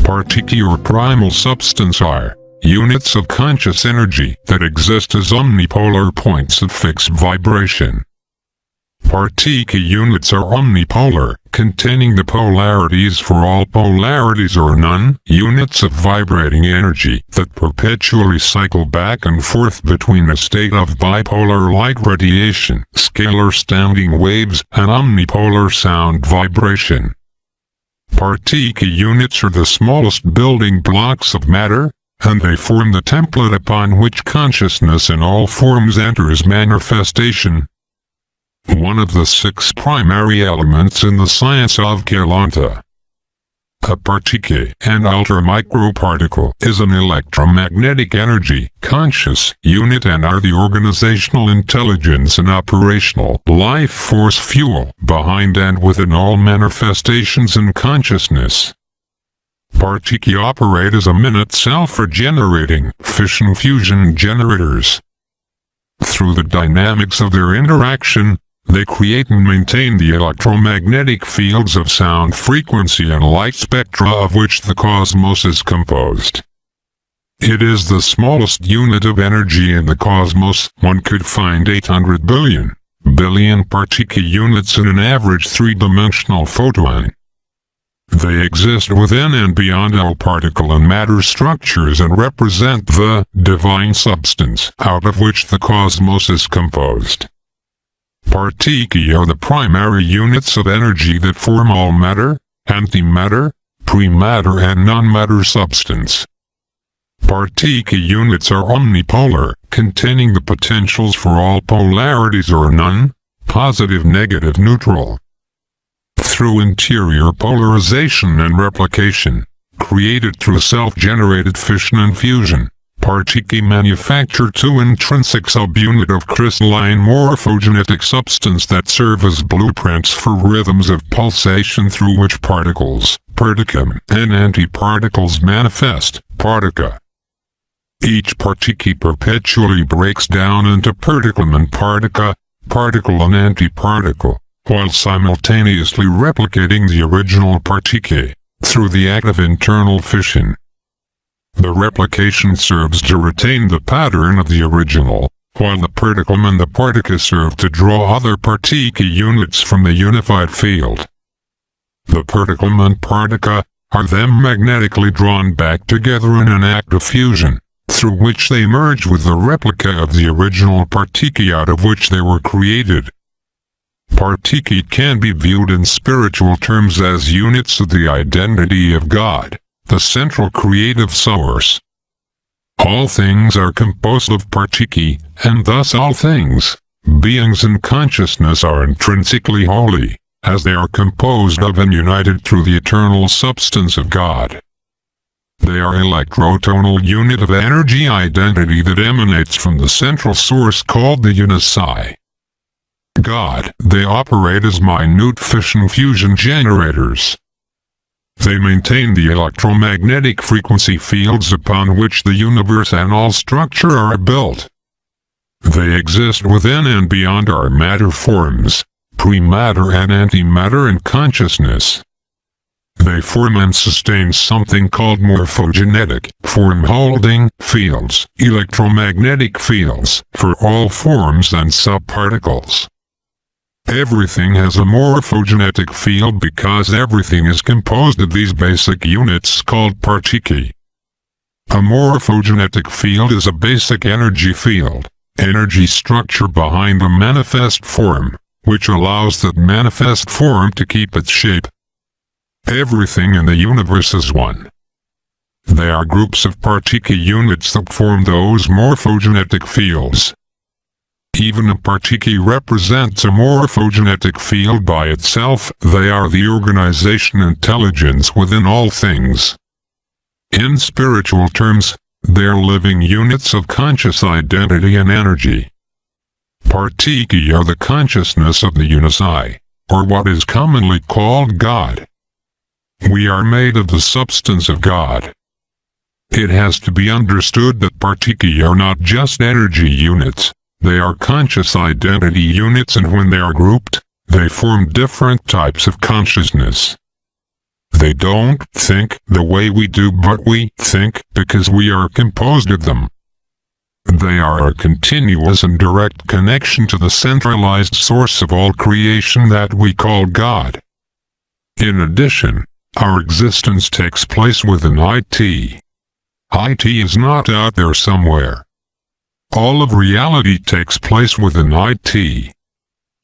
Partiki or primal substance are units of conscious energy that exist as omnipolar points of fixed vibration. Partiki units are omnipolar, containing the polarities for all polarities or none, units of vibrating energy that perpetually cycle back and forth between a state of bipolar light radiation, scalar standing waves, and omnipolar sound vibration. Partiki units are the smallest building blocks of matter, and they form the template upon which consciousness in all forms enters manifestation. One of the 6 primary elements in the science of Kelanta. A partiki, an ultramicroparticle, is an electromagnetic energy, conscious unit and are the organizational intelligence and operational life force fuel behind and within all manifestations in consciousness. Partiki operate as a minute self-regenerating fission-fusion generators. Through the dynamics of their interaction, they create and maintain the electromagnetic fields of sound frequency and light spectra of which the cosmos is composed. It is the smallest unit of energy in the cosmos. One could find 800 billion partiki units in an average 3-dimensional photon. They exist within and beyond all particle and matter structures and represent the divine substance out of which the cosmos is composed. Partiki are the primary units of energy that form all matter, antimatter, prematter and non-matter substance. Partiki units are omnipolar, containing the potentials for all polarities or none, positive, negative, neutral. Through interior polarization and replication, created through self-generated fission and fusion, Partiki manufacture 2 intrinsic subunit of crystalline morphogenetic substance that serve as blueprints for rhythms of pulsation through which particles, particum, and antiparticles manifest, partica. Each partiki perpetually breaks down into particum and partica, particle and antiparticle, while simultaneously replicating the original partiki, through the act of internal fission. The replication serves to retain the pattern of the original, while the particum and the partica serve to draw other partiki units from the unified field. The particum and partica are then magnetically drawn back together in an act of fusion, through which they merge with the replica of the original partiki out of which they were created. Partiki can be viewed in spiritual terms as units of the identity of God, the central creative source. All things are composed of partiki, and thus all things, beings and consciousness are intrinsically holy, as they are composed of and united through the eternal substance of God. They are electrotonal unit of energy identity that emanates from the central source called the Unisci. God. They operate as minute fission-fusion generators. They maintain the electromagnetic frequency fields upon which the universe and all structure are built. They exist within and beyond our matter forms, prematter and antimatter and consciousness. They form and sustain something called morphogenetic, form-holding, fields, electromagnetic fields, for all forms and subparticles. Everything has a morphogenetic field because everything is composed of these basic units called partiki. A morphogenetic field is a basic energy field, energy structure behind a manifest form, which allows that manifest form to keep its shape. Everything in the universe is one. They are groups of partiki units that form those morphogenetic fields. Even a partiki represents a morphogenetic field by itself. They are the organization intelligence within all things. In spiritual terms, they are living units of conscious identity and energy. Partiki are the consciousness of the Unisci, or what is commonly called God. We are made of the substance of God. It has to be understood that partiki are not just energy units. They are conscious identity units, and when they are grouped, they form different types of consciousness. They don't think the way we do, but we think because we are composed of them. They are a continuous and direct connection to the centralized source of all creation that we call God. In addition, our existence takes place within it. It is not out there somewhere. All of reality takes place within it.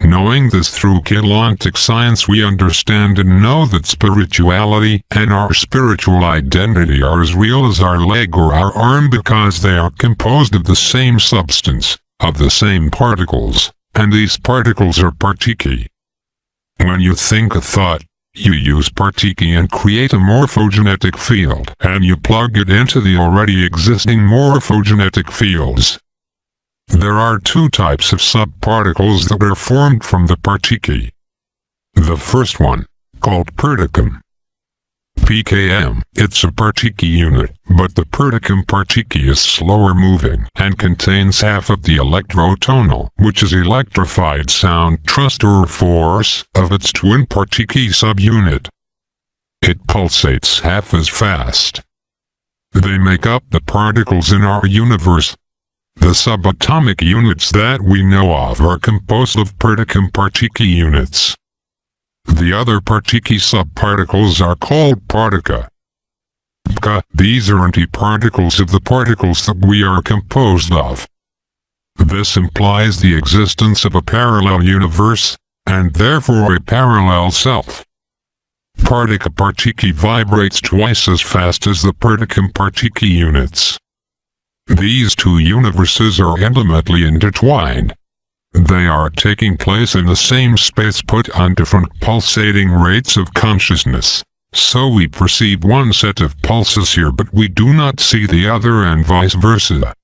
Knowing this through Keylontic science, we understand and know that spirituality and our spiritual identity are as real as our leg or our arm because they are composed of the same substance, of the same particles, and these particles are partiki. When you think a thought, you use partiki and create a morphogenetic field, and you plug it into the already existing morphogenetic fields. There are two types of subparticles that are formed from the partiki. The first one, called particum. PKM, it's a partiki unit, but the particum partiki is slower moving and contains half of the electrotonal, which is electrified sound thrust or force, of its twin partiki subunit. It pulsates half as fast. They make up the particles in our universe. The subatomic units that we know of are composed of particum partiki units. The other partiki subparticles are called partica. These are antiparticles of the particles that we are composed of. This implies the existence of a parallel universe, and therefore a parallel self. Partica partiki vibrates twice as fast as the particum partiki units. These two universes are intimately intertwined. They are taking place in the same space but on different pulsating rates of consciousness, so we perceive one set of pulses here but we do not see the other and vice versa.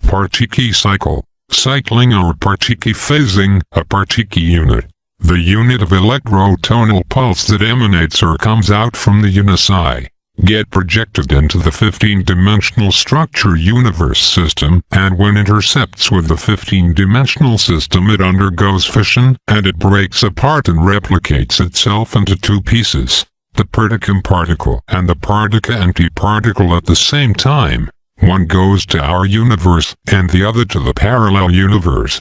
Partiki cycle, cycling or partiki phasing, a partiki unit, the unit of electrotonal pulse that emanates or comes out from the unici, get projected into the 15-dimensional structure universe system, and when intercepts with the 15-dimensional system it undergoes fission, and it breaks apart and replicates itself into two pieces, the particum particle and the partica antiparticle at the same time. One goes to our universe, and the other to the parallel universe.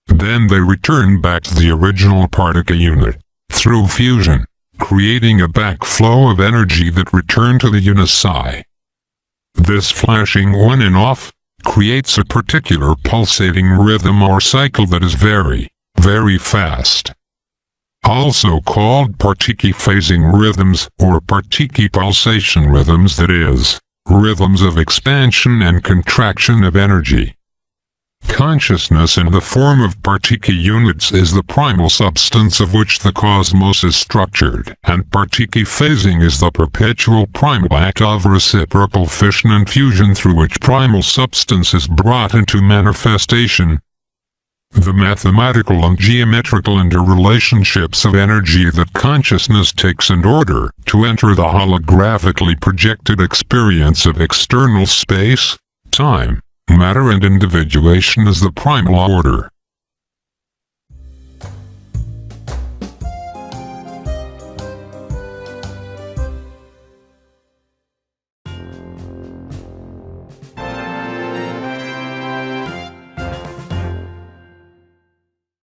Then they return back to the original partica unit, through fusion, creating a backflow of energy that return to the unici. This flashing on and off creates a particular pulsating rhythm or cycle that is very, very fast. Also called partiki phasing rhythms or partiki pulsation rhythms, that is, rhythms of expansion and contraction of energy. Consciousness in the form of partiki units is the primal substance of which the cosmos is structured, and partiki phasing is the perpetual primal act of reciprocal fission and fusion through which primal substance is brought into manifestation. The mathematical and geometrical interrelationships of energy that consciousness takes in order to enter the holographically projected experience of external space, time, matter and individuation is the primal order.